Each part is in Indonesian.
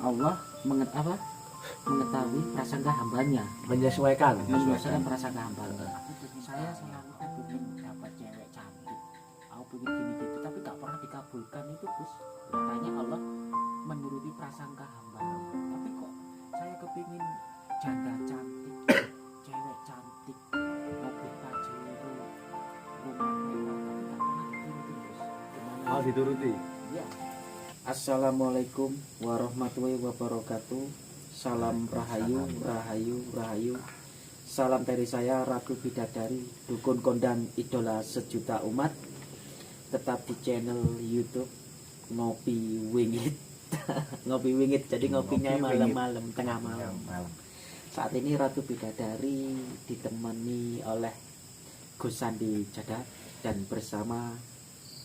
Allah mengetahui prasangka hambanya, menyesuaikan prasangka hambanya. Saya selalu pengen dapat cewek cantik, aku pengen gini gitu, tapi gak pernah dikabulkan itu Gus. Katanya Allah menuruti prasangka hamba, tapi kok saya kepingin janda cantik, cewek cantik, mobil pajero, rumah mewah, tapi gak pernah dituruti Gus. Gimana? mau dituruti. Ya. Assalamualaikum warahmatullahi wabarakatuh. Salam rahayu, rahayu, rahayu. Salam dari saya Ratu Bidadari, dukun kondang idola sejuta umat. Tetap di channel YouTube Ngopi Wingit. Ngopi Wingit, jadi ngopinya malam-malam, tengah malam. Saat ini Ratu Bidadari ditemani oleh Gus Sandi Jadat dan bersama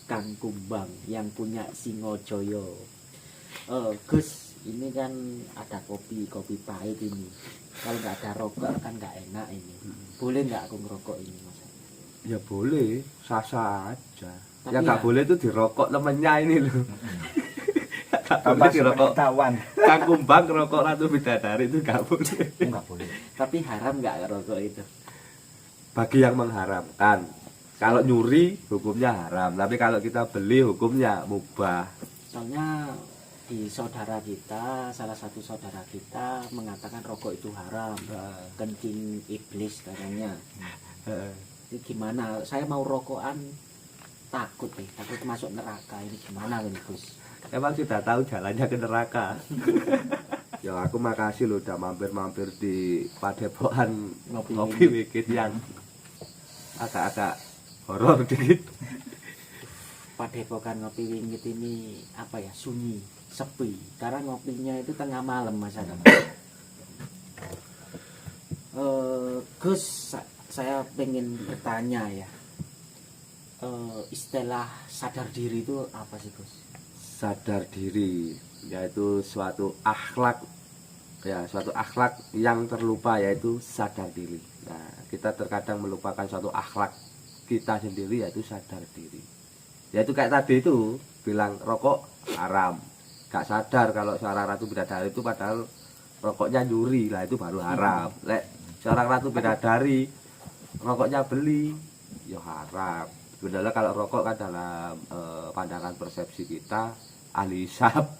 Kang Kumbang yang punya Singojoyo. Gus, ini kan ada kopi pahit ini. Kalau nggak ada rokok kan nggak enak ini. Boleh nggak aku ngerokok ini Mas? Ya boleh, sasa aja. Tapi Ya nggak ya- boleh tuh dirokok temennya ini loh. Nggak boleh Tanpa dirokok. sepengetahuan. Kang Kumbang rokok Ratu Bidadari itu nggak boleh. Enggak boleh. Tapi haram nggak rokok itu? Bagi yang mengharamkan. Kalau nyuri hukumnya haram, tapi kalau kita beli hukumnya mubah. Soalnya di saudara kita, salah satu saudara kita mengatakan rokok itu haram, kencing iblis katanya. Ini gimana? Saya mau rokokan takut masuk neraka. Ini gimana ini Gus? Emang sudah tahu jalannya ke neraka. Ya aku makasih loh udah mampir-mampir di Padepokan Ngopi Wingit yang agak-agak horor dikit. Padepokan Ngopi Wingit ini apa ya, sunyi, sepi, karena ngopinya itu tengah malam Mas Adam. Gus, saya pengen bertanya ya, istilah sadar diri itu apa sih Gus? Sadar diri yaitu suatu akhlak, ya suatu akhlak yang terlupa, yaitu sadar diri. Nah, kita terkadang melupakan suatu akhlak kita sendiri, yaitu sadar diri. Yaitu kayak tadi itu bilang rokok haram, gak sadar kalau seorang Ratu Bidadari itu padahal rokoknya nyuri, lah itu baru haram. Lek seorang Ratu Bidadari rokoknya beli, ya haram. Sebenarnya kalau rokok kan dalam pandangan persepsi kita ahli hisab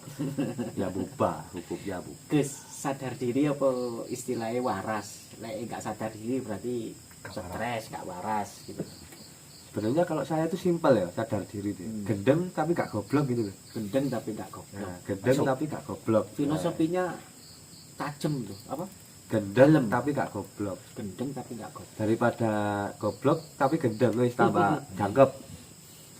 ya mubah, hukumnya mubah. Gus, sadar diri apa istilahnya waras? Lek nggak sadar diri berarti stres, nggak waras gitu. Sebenarnya kalau saya itu simpel ya, sadar diri deh. Gendeng tapi gak goblok gitu loh. Gendeng tapi nggak goblok. Nah, gendeng tapi gak goblok. Filosofinya tajem tuh, apa? Gendeng tapi gak goblok. Gendeng tapi nggak goblok. Daripada goblok tapi gendeng, wis tambah jangkep.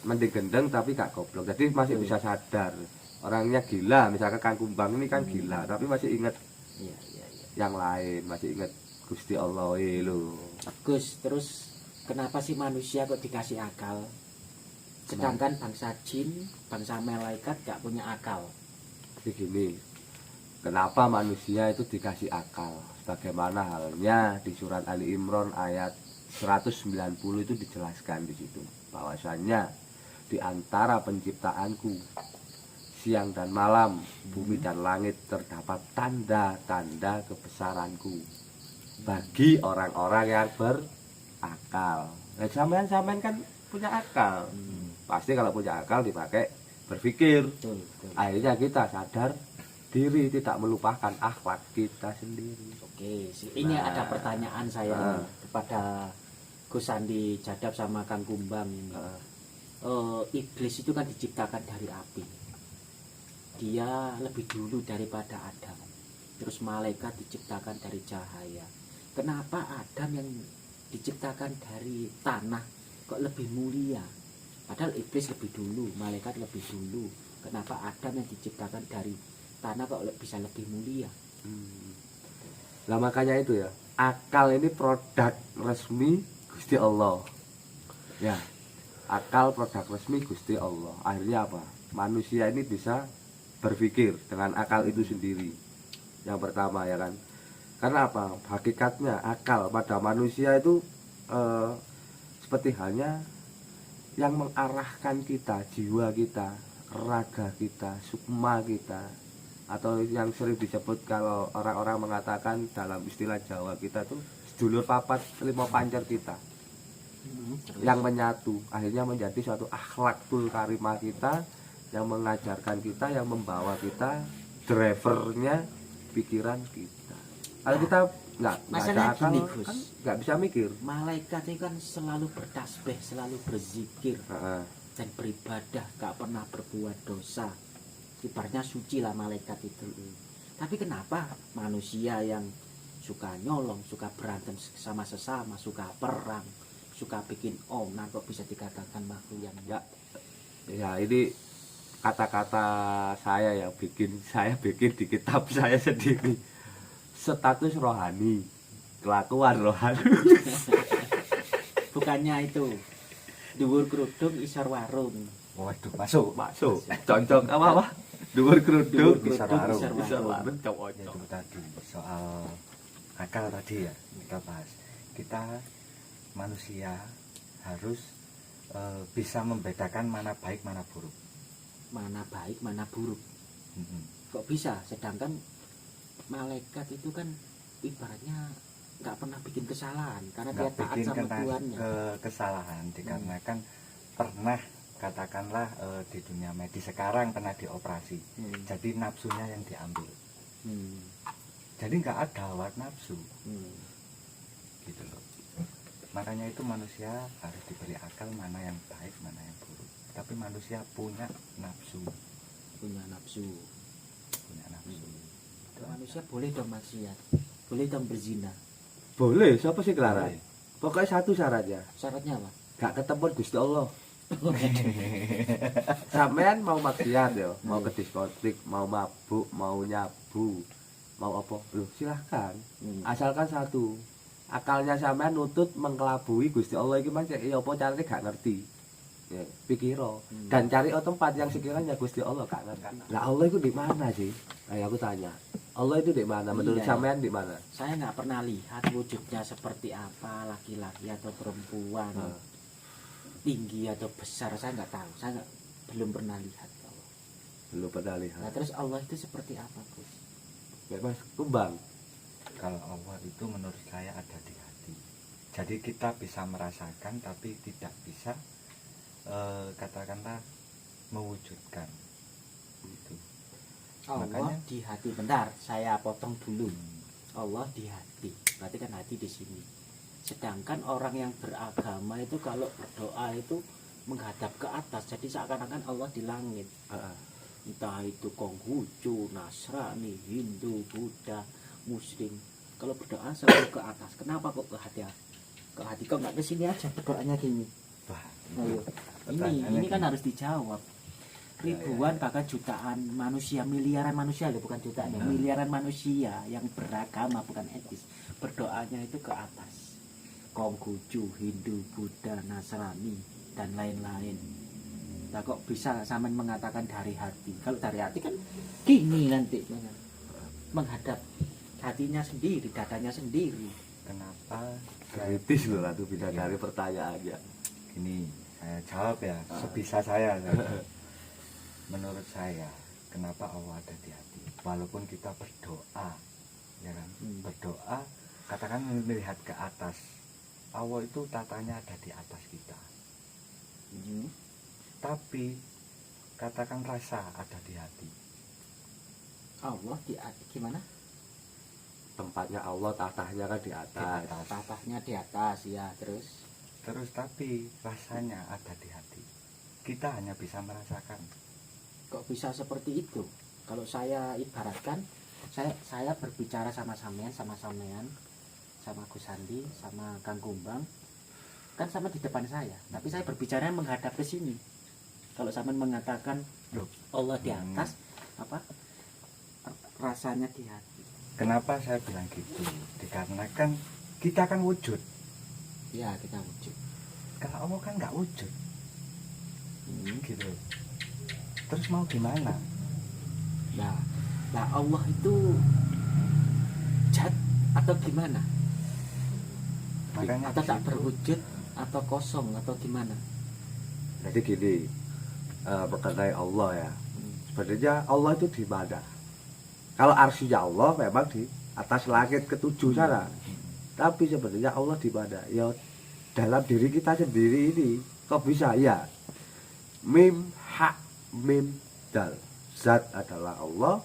Mending gendeng tapi gak goblok. Jadi masih bisa sadar. Orangnya gila, misalkan Kang Kumbang ini kan gila, tapi masih ingat Iya. yang lain, masih ingat Gusti Allah lho. Gus, terus kenapa sih manusia kok dikasih akal? Sedangkan bangsa jin, bangsa malaikat gak punya akal. Jadi gini, kenapa manusia itu dikasih akal? Bagaimana halnya di surat Ali Imran ayat 190 itu dijelaskan di situ bahwasanya di antara penciptaanku siang dan malam, bumi dan langit terdapat tanda-tanda kebesaranku bagi orang-orang yang berakal. Nah, sampean kan punya akal. Pasti kalau punya akal dipakai berpikir. Betul. Akhirnya kita sadar diri, tidak melupakan akhlak kita sendiri. Oke, ini Nah. ada pertanyaan saya kepada Gus Sandi Jadab sama Kang Kumbang ini. Iblis itu kan diciptakan dari api. Dia lebih dulu daripada Adam. Terus malaikat diciptakan dari cahaya. Kenapa Adam yang diciptakan dari tanah kok lebih mulia? Padahal iblis lebih dulu, malaikat lebih dulu. Kenapa Adam yang diciptakan dari tanah kok bisa lebih mulia? Nah makanya itu ya, akal ini produk resmi Gusti Allah. Ya, akal produk resmi Gusti Allah. Akhirnya apa? Manusia ini bisa berpikir dengan akal itu sendiri. Yang pertama ya kan. Karena apa? Hakikatnya akal pada manusia itu seperti halnya yang mengarahkan kita, jiwa kita, raga kita, sukma kita atau yang sering disebut kalau orang-orang mengatakan dalam istilah Jawa kita tuh sedulur papat lima pancer kita yang menyatu akhirnya menjadi suatu akhlakul karimah kita yang mengajarkan kita, yang membawa kita, drivernya pikiran kita. Kalau kita nggak ada masalahnya akal gini, Gus. kan nggak bisa mikir. Malaikat itu kan selalu bertasbih, selalu berzikir Heeh. dan beribadah, gak pernah berbuat dosa. Ibaratnya suci lah malaikat itu. Tapi kenapa manusia yang suka nyolong, suka berantem sama sesama, suka perang, suka bikin onar, kok bisa dikatakan makhluk yang Ya ini kata-kata saya yang saya bikin di kitab saya sendiri. Status rohani, kelakuan rohani. bukannya itu dhuwur kerudung isor warung. Waduh, masuk. Masuk. Cocok apa? Dhuwur kerudung, Isor warung. isor warung cocok. Itu tadi soal akal tadi ya kita bahas. Kita manusia harus bisa membedakan mana baik mana buruk. Mana baik, mana buruk. Mm-mm. Kok bisa? Sedangkan malaikat itu kan ibaratnya nggak pernah bikin kesalahan karena dia Nggak taat bikin sama Tuhannya. kesalahan dikarenakan pernah katakanlah di dunia medis sekarang pernah dioperasi. Jadi nafsunya yang diambil. Hmm. Jadi nggak ada hawa nafsu Hmm. gitu loh. Makanya itu manusia harus diberi akal mana yang baik mana yang buruk. Tapi manusia punya nafsu. Punya nafsu. Manusia boleh dong maksiat, boleh dong berzina. Boleh, siapa sih kelarang? Pokoknya satu syaratnya, Syaratnya apa? gak ketemu Gusti Allah. Sampean mau maksiat ya, mau ke diskotik, mau mabuk, mau nyabu, mau apa? Loh, silahkan. Asalkan satu. Akalnya sampean nutut mengkelabui Gusti Allah iki Mas, ya apa carane gak ngerti. Ya, pikiro. Dan cari tempat yang sekiranya Gusti Allah gak ngerti. Lah Allah itu di mana sih? Ayo aku tanya. Allah itu di mana? Menurut Iya. sampean di mana? Saya nggak pernah lihat wujudnya seperti apa, laki-laki atau perempuan, tinggi atau besar, saya nggak tahu. Saya belum pernah lihat Allah. Belum pernah lihat. Nah, terus Allah itu seperti apa, Gus? Ya, Mas, kumbang. Kalau Allah itu menurut saya ada di hati. Jadi kita bisa merasakan tapi tidak bisa katakanlah mewujudkan itu. Allah Makanya- di hati. Bentar, saya potong dulu. Allah di hati, berarti kan hati di sini. Sedangkan orang yang beragama itu kalau berdoa itu menghadap ke atas, jadi seakan-akan Allah di langit. Entah itu Konghucu, Nasrani, Hindu, Buddha, Muslim. Kalau berdoa selalu ke atas. Kenapa kok ke hati? Ke hati kok nggak ke sini aja berdoanya gini. Wah, Ayo. Pertanyaannya Ini kan gini. harus dijawab. Ribuan bahkan jutaan manusia, miliaran manusia loh, bukan jutaan, ya. Miliaran manusia yang beragama bukan etis. Berdoanya itu ke atas. Konghucu, Hindu, Buddha, Nasrani dan lain-lain. Nah, kok bisa sampean mengatakan dari hati? Kalau dari hati kan gini nanti menghadap hatinya sendiri, dadanya sendiri. kenapa saya Kritis loh Ratu Bidadari pertanyaannya. gini? Saya jawab ya, sebisa saya. Menurut saya, kenapa Allah ada di hati? Walaupun kita berdoa, ya kan? Berdoa, katakan melihat ke atas. Allah itu tatanya ada di atas kita. Tapi katakan rasa ada di hati. Allah di hati gimana? Tempatnya Allah, tahtanya kan di atas. Tatahnya di atas ya, terus Tapi rasanya ada di hati. Kita hanya bisa merasakan. kok bisa seperti itu? Kalau saya ibaratkan, saya berbicara sama sampean, sama Gus Sandi, sama Kang Kumbang, kan sama di depan saya, tapi saya berbicara menghadap ke sini. Kalau sampean mengatakan Loh. Allah di atas, apa rasanya di hati? Kenapa saya bilang gitu? Dikarenakan kita kan wujud. Ya, kita wujud. Kalau Allah kan nggak wujud, gitu. Terus mau gimana? Nah, Allah itu zat atau gimana? Makanya Atau di tak situ- berwujud atau kosong atau gimana? Jadi gini, mengenai Allah ya. Sebenarnya Allah itu di mana? Kalau arsy Allah memang di atas langit ketujuh sana. Tapi sebenarnya Allah di mana? Ya dalam diri kita sendiri ini. Kok bisa? Ya. Mim ha mim dal. Zat adalah Allah.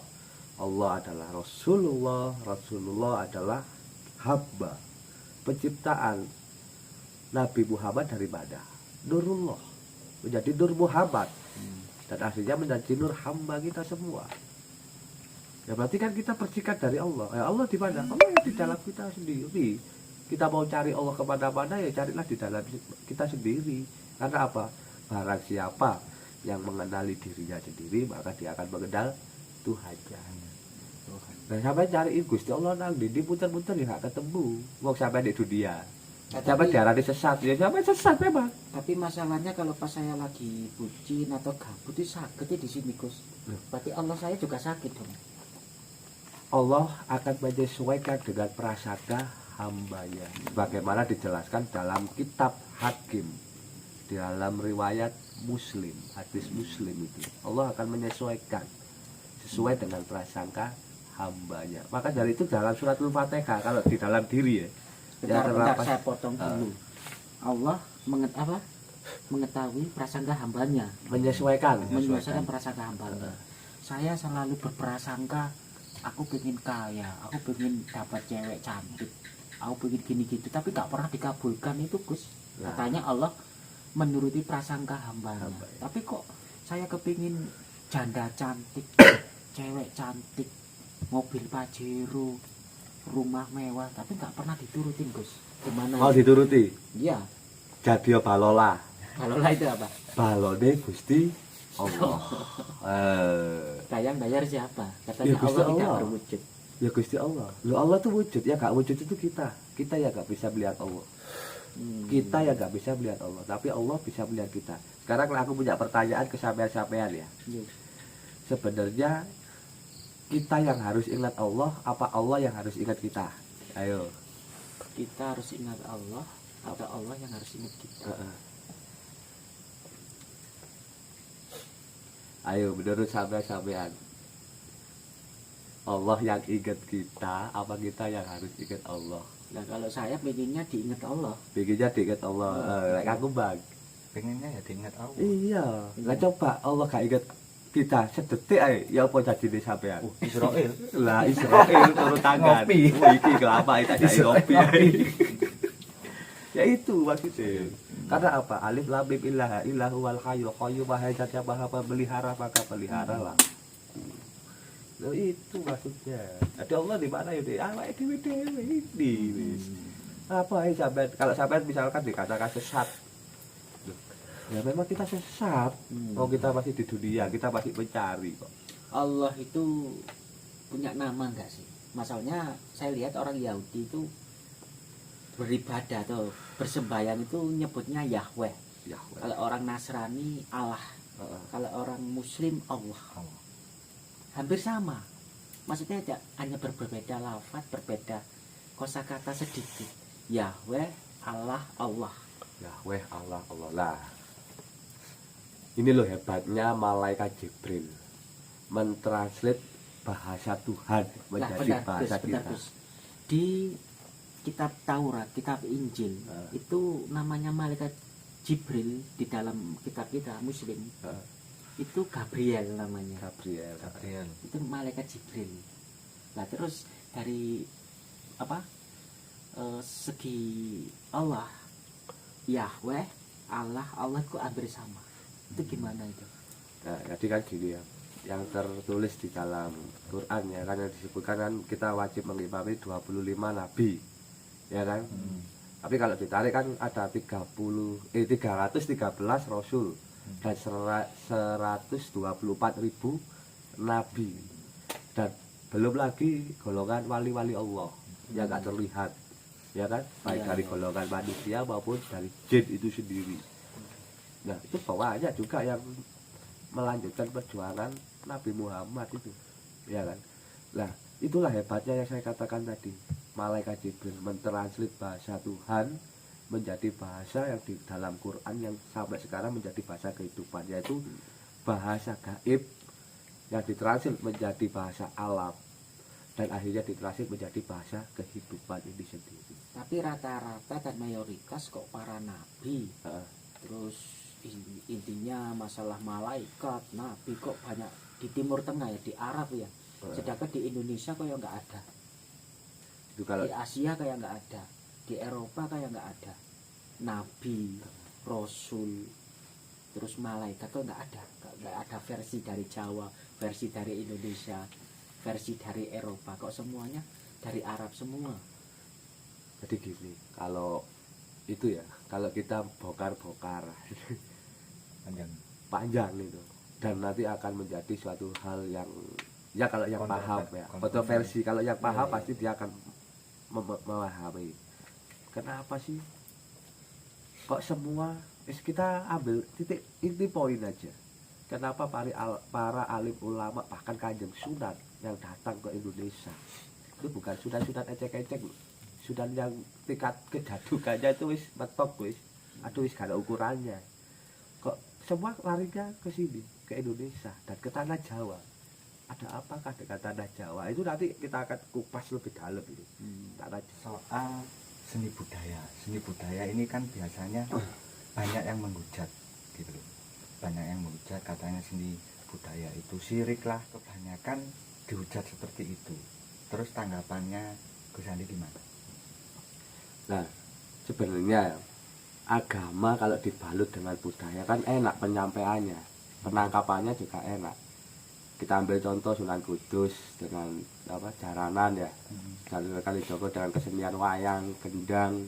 Allah adalah Rasulullah. Rasulullah adalah hamba. Penciptaan Nabi Muhammad dari mana? Nurullah. Menjadi Nur Muhammad. Dan akhirnya menjadi nur hamba kita semua. Ya berarti kan kita percikan dari Allah. Ya Allah di mana? Allah di dalam kita sendiri. Kita mau cari Allah kemana-mana ya carilah di dalam kita sendiri. Karena apa? Barang siapa yang mengenali dirinya sendiri maka dia akan mengenal Tuhannya. Nah sampai cari Gusti Allah nang di putar-putar ya gak ketemu. Mau sampai di dunia. Sampai diarani sesat ya sampai sesat memang. Tapi masalahnya kalau pas saya lagi bucin atau gabut itu sakitnya di sini Gus. Berarti Allah saya juga sakit dong. Allah akan menyesuaikan dengan prasangka hambanya. Bagaimana dijelaskan dalam kitab Hakim, di dalam riwayat Muslim, hadis Muslim itu. Allah akan menyesuaikan sesuai dengan prasangka hambanya. Maka dari itu dalam surat Al-Fatihah kalau di dalam diri ya. Bentar, saya potong dulu. Allah mengetahui prasangka hambanya, menyesuaikan prasangka hambanya. Saya selalu berprasangka aku pengen kaya, aku pengen dapat cewek cantik, aku pengen gini gitu, tapi gak pernah dikabulkan itu Gus. Katanya Allah menuruti prasangka hambanya. Tapi kok saya kepingin janda cantik, cewek cantik, mobil Pajero, rumah mewah, tapi nggak pernah diturutin Gus. Gimana? Mau dituruti? Iya. Jadi balola. Balola itu apa? Balone Gusti Allah. Bayar siapa? Katanya Ya, Gusti Allah tidak Allah. berwujud. Ya Gusti Allah. Lu Allah tuh wujud ya, gak wujud itu kita. Kita ya gak bisa melihat Allah. Kita ya gak bisa melihat Allah, tapi Allah bisa melihat kita. Sekarang aku punya pertanyaan ke sampean-sampean ya. Iya. Sebenarnya kita yang harus ingat Allah, apa Allah yang harus ingat kita? Ayo. Kita harus ingat Allah atau Allah yang harus ingat kita? Ayo, menurut sampean. Allah yang ingat kita, apa kita yang harus ingat Allah? Nah kalau saya pengennya diingat Allah. Bikinnya diingat Allah. Like aku bang. Pengennya ya diingat Allah. Iya. Lah coba Allah gak ingat kita sedetik ae ya apa jadine sampean? Israel. Lah Israel turun tangan. Ngopi. Iki kelapa iki tak ngopi. Ya itu maksudnya. Karena apa? Alif lam mim ilaha illahu wal hayyul qayyum wahai zat yang maha pemelihara maka peliharalah. Loh itu maksudnya. Jadi Allah di mana itu? Awake dhewe ini wis. Apa ya sampean kalau sampean misalkan dikatakan sesat. Ya memang kita sesat. Kalau kita masih di dunia, kita masih mencari kok. Allah itu punya nama enggak sih? Masalahnya saya lihat orang Yahudi itu beribadah atau bersembahyang itu nyebutnya Yahweh. Yahweh. Kalau orang Nasrani Allah. Kalau orang Muslim Allah. Hampir sama. Maksudnya hanya berbeda lafaz, berbeda kosakata sedikit. Yahweh, Allah, Allah. Yahweh Allah Allah lah. Ini loh hebatnya malaikat Jibril mentranslate bahasa Tuhan menjadi bahasa kita. Gus. Di kitab Taurat, kitab Injil itu namanya malaikat Jibril di dalam kitab kita Muslim. Itu Gabriel namanya. Gabriel. Itu malaikat Jibril. Nah terus dari apa segi Allah, Yahweh, Allah itu hampir sama. Itu gimana itu? Nah, jadi kan gini ya, yang tertulis di dalam Quran ya kan yang disebutkan kan kita wajib mengimami 25 nabi, ya kan? Tapi kalau ditarik kan ada 313 rasul dan 124.000 nabi dan belum lagi golongan wali-wali Allah yang nggak terlihat, ya kan? Baik dari golongan manusia maupun dari jin itu sendiri. Nah itu bawahnya juga yang melanjutkan perjuangan Nabi Muhammad itu, ya kan? Nah itulah hebatnya yang saya katakan tadi, malaikat Jibril mentranslate bahasa Tuhan menjadi bahasa yang di dalam Quran yang sampai sekarang menjadi bahasa kehidupan, yaitu bahasa gaib yang ditranslate menjadi bahasa alam dan akhirnya ditranslate menjadi bahasa kehidupan ini sendiri. Tapi rata-rata dan mayoritas kok para nabi, Heeh. terus intinya masalah malaikat, nabi kok banyak di Timur Tengah ya, di Arab ya. Sedangkan di Indonesia kayak nggak ada, Itu kalau di Asia kayak nggak ada, di Eropa kayak nggak ada. Nabi, Rasul, terus malaikat kok nggak ada versi dari Jawa, versi dari Indonesia, versi dari Eropa, kok semuanya dari Arab semua. jadi gini, kalau itu ya, kalau kita bongkar-bongkar Panjang. panjang itu, dan nanti akan menjadi suatu hal yang ya kalau yang paham ya, Kontroversi. kontroversi. Kalau yang paham Iya. pasti dia akan memahami. Kenapa sih kok semua kita ambil titik inti poin aja. Kenapa para alim ulama bahkan Kanjeng Sunan yang datang ke Indonesia itu bukan Sunan-Sunan ecek-ecek loh. Sunan yang tingkat kejadukannya itu wis mentok wis. Aduh wis gak ada ukurannya. Kok semua larinya ke sini, ke Indonesia dan ke tanah Jawa. Ada apakah dengan tanah Jawa? Itu nanti kita akan kupas lebih dalam ini. Tanah Jawa. Soal seni budaya. Seni budaya ini kan biasanya banyak yang menghujat gitu loh. Banyak yang menghujat katanya seni budaya itu syirik lah, kebanyakan dihujat seperti itu. Terus tanggapannya Gus Andi gimana? Nah, sebenarnya agama kalau dibalut dengan budaya kan enak penyampaiannya, penangkapannya juga enak. Kita ambil contoh Sunan Kudus dengan jaranan ya, Jalur Kalijogo dengan kesenian wayang, gendang,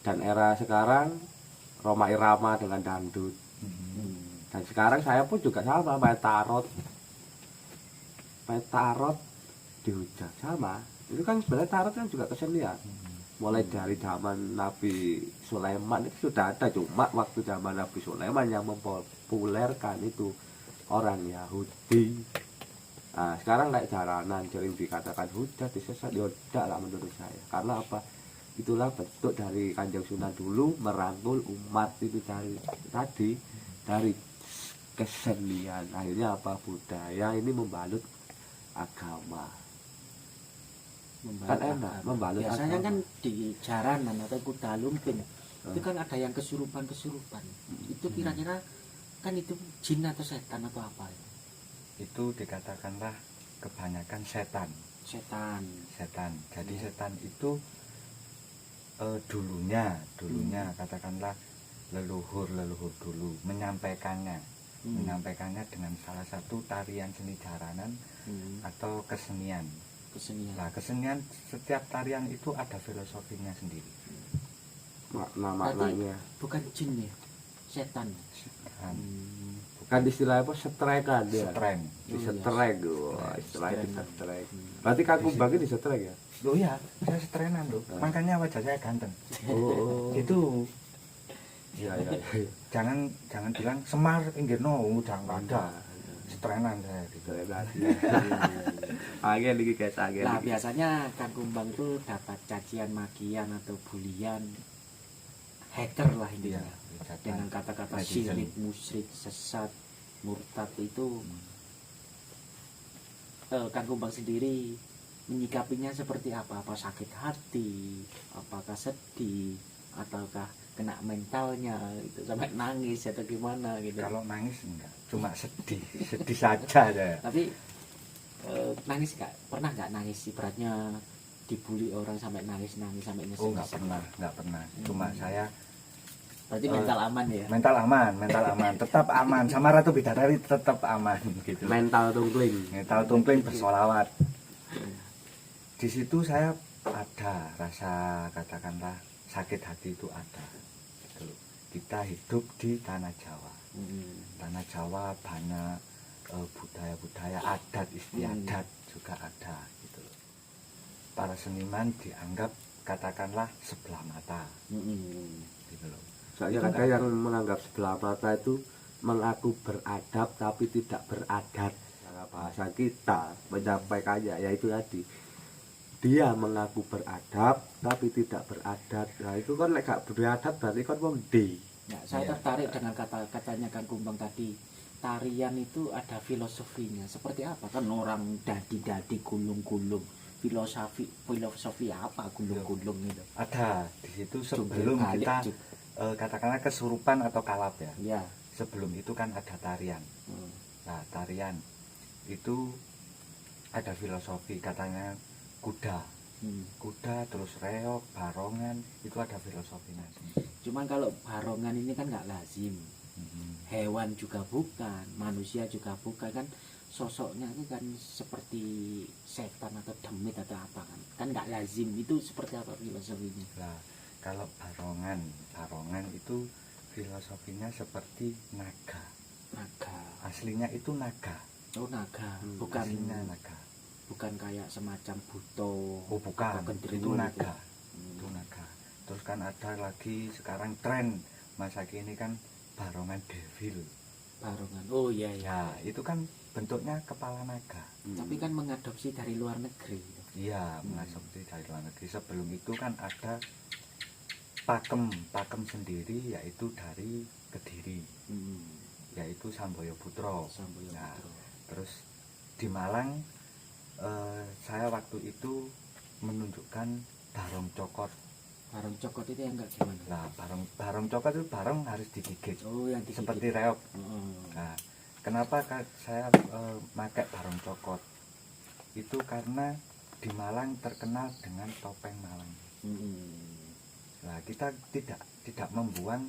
dan era sekarang Roma Irama dengan dangdut. Dan sekarang saya pun juga sama, main tarot dihujat sama. Itu kan sebenarnya tarot kan juga kesenian. Mulai dari zaman Nabi Sulaiman itu sudah ada, cuma waktu zaman Nabi Sulaiman yang mempopulerkan itu orang Yahudi. Nah, sekarang kayak jaranan sering dikatakan hujat, disesat, ya tidak lah menurut saya. Karena apa? Itulah bentuk dari Kanjeng Sunan dulu merangkul umat itu dari kesenian. Akhirnya apa? Budaya ini membalut agama. Kan enak, membalut Biasanya agama. kan di jaranan atau kuda lumping itu kan ada yang kesurupan. Itu kira-kira kan itu jin atau setan atau apa? Itu dikatakanlah kebanyakan setan. Setan. Jadi setan itu dulunya katakanlah leluhur dulu menyampaikannya dengan salah satu tarian seni jaranan atau kesenian. Nah, kesenian setiap tarian itu ada filosofinya sendiri. Makna-maknanya. Bukan jin ya, setan. Kan istilahnya apa? Setrekan dia. Setreng. Disetrek, istilahnya disetrek. Berarti Kang Kumbang ini disetrek ya? Loh ya, saya setrenan loh. Makanya wajah saya ganteng. Oh. Itu Iya. jangan bilang Semar pinggirno udah enggak ada. Setrenan saya gitu. Angin lagi guys, angin. Nah, biasanya Kang Kumbang itu dapat cacian makian atau bulian hater lah intinya. Dengan kata-kata syirik, musyrik, sesat, murtad itu Kang Kumbang sendiri menyikapinya seperti apa? Apa sakit hati, apakah sedih, ataukah kena mentalnya itu sampai nangis atau gimana gitu? Kalau nangis enggak, cuma sedih saja saya. Tapi nangis nggak? Pernah nggak nangis? Ibaratnya dibully orang sampai nangis sampai nyesel. Oh, enggak pernah. Cuma saya berarti mental aman ya? mental aman, tetap aman. Sama Ratu Bidadari tetap aman gitu. Mental tumpling bersolawat. Di situ saya ada rasa katakanlah sakit hati itu ada. Gitu. Kita hidup di tanah Jawa. Tanah Jawa banyak budaya-budaya adat istiadat juga ada gitu. Para seniman dianggap katakanlah sebelah mata. Gitu loh. Soalnya ada yang menganggap sebelah mata itu mengaku beradab tapi tidak beradat. Nah, bahasa kita menyampaikannya yaitu tadi dia mengaku beradab tapi tidak beradat. Nah itu kan gak beradat berarti kan wong D. Nah, saya tertarik dengan kata-katanya Kang Kumbang tadi. tarian itu ada filosofinya. Seperti apa? Kan orang dadi-dadi gulung-gulung. Filosofi apa gulung-gulung itu? Ada di situ sebelum Jungkir balik, kita katakanlah kesurupan atau kalap ya. Ya. Sebelum itu kan ada tarian. Nah, tarian itu ada filosofi, katanya kuda. Kuda terus reog, barongan, itu ada filosofinya sendiri. Cuman kalau barongan ini kan nggak lazim. Hewan juga bukan, manusia juga bukan, kan sosoknya itu kan seperti setan atau demit atau apa kan nggak lazim. Itu seperti apa filosofinya? Nah, kalau barongan itu filosofinya seperti naga. Aslinya itu naga. Oh, naga. Bukan Aslinya naga. Bukan kayak semacam buto. Oh, bukan. atau gendruwo Itu naga. gitu. Itu naga. Terus kan ada lagi sekarang tren masa kini kan barongan devil. Barongan. Oh iya ya. Ya, itu kan bentuknya kepala naga. Tapi kan mengadopsi dari luar negeri. Iya, mengadopsi dari luar negeri. Sebelum itu kan ada pakem sendiri, yaitu dari Kediri, yaitu Samboyo Putro. Nah, terus di Malang saya waktu itu menunjukkan barong cokot. Barong cokot itu yang enggak gimana? Nah, barong cokot itu barong harus digigit. Oh, yang digigit. Seperti reog. Nah, kenapa saya pakai barong cokot? Itu karena di Malang terkenal dengan topeng Malang. Nah, kita tidak membuang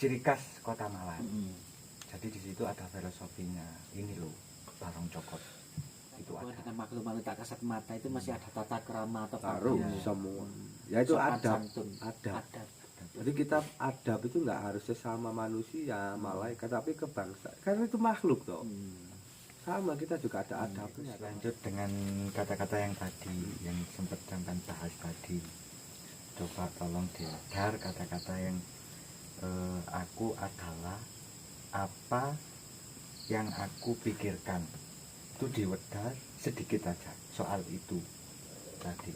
ciri khas kota Malang. Jadi di situ ada filosofinya. Ini loh, barong cokot. Itu ada. Dengan makhluk-makhluk tak kasat mata itu masih ada tata krama atau Taruh pakem. semua. Ya itu Sopan adab. santun. Adab. Adab. Jadi kita adab itu nggak harus sesama manusia, malaikat, tapi ke bangsa. Karena itu makhluk toh. Sama, kita juga ada adabnya. Lanjut dengan kata-kata yang tadi, yang sempat sampai bahas tadi. Coba tolong diedar kata-kata yang aku adalah apa yang aku pikirkan. Itu diwedar sedikit aja soal itu tadi.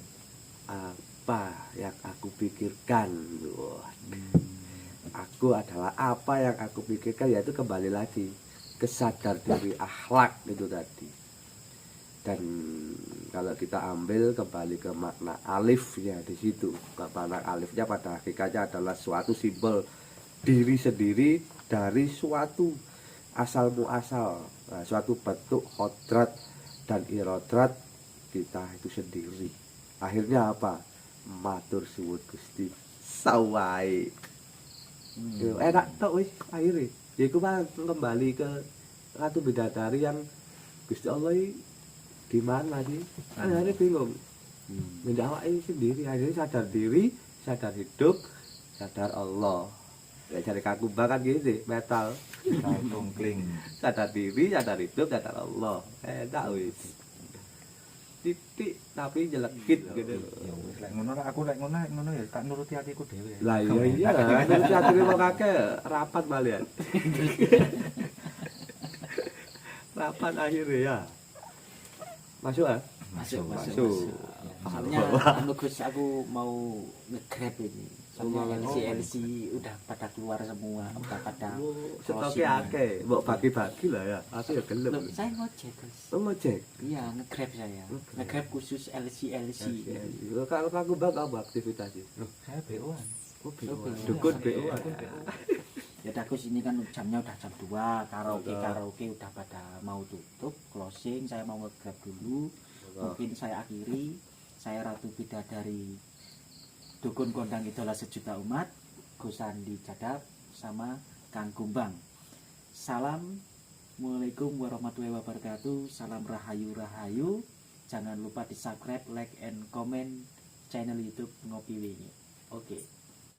Apa yang aku pikirkan? Wah. Aku adalah apa yang aku pikirkan, yaitu kembali lagi kesadar diri akhlak itu tadi. Dan kalau kita ambil kembali ke makna alifnya di situ, makna alifnya pada hakikatnya adalah suatu simbol diri sendiri dari suatu asal muasal, suatu bentuk kodrat dan irodrat kita itu sendiri. Akhirnya apa? Matur suwun Gusti sawai. Enak tok wis akhirnya. Yaiku kembali ke Ratu Bidadari yang Gusti Allah di mana sih? Akhirnya bingung. Menjawab sendiri, akhirnya sadar diri, sadar hidup, sadar Allah. Ya cari kaku banget gitu, metal. Tungkling. Sadar diri, sadar hidup, sadar Allah. Enak wis. Titik tapi jelekit gitu. Ya wis lek ngono aku lek ngono ya tak nuruti hatiku dhewe. Lah iya nuruti atine wong akeh rapat malian. Rapat akhirnya ya. Masuk ah? Masuk. Soalnya anu Gus, aku mau nge-grab ini. Soalnya LC udah pada keluar semua, udah pada stoknya akeh, mbok bagi-bagi lah ya. Aku ya gelem. Loh, saya ngojek, Gus. Ngojek? Iya, nge-grab saya. Nge-grab khusus LC. Kalau aku apa aktivitasnya? Loh, saya BO-an. Oh, BO. Dukun BO-an. Ya Gus, ini kan jamnya udah jam 2, karaoke udah pada mau tutup, closing, saya mau nge-grab dulu. Mungkin saya akhiri, saya Ratu Bidadari Dukun Kondang Idola Sejuta Umat, Gus Andi Jadap sama Kang Gumbang. Assalamualaikum warahmatullahi wabarakatuh. Salam rahayu. Jangan lupa di subscribe, like, and comment channel YouTube Ngopi Wingi. Oke.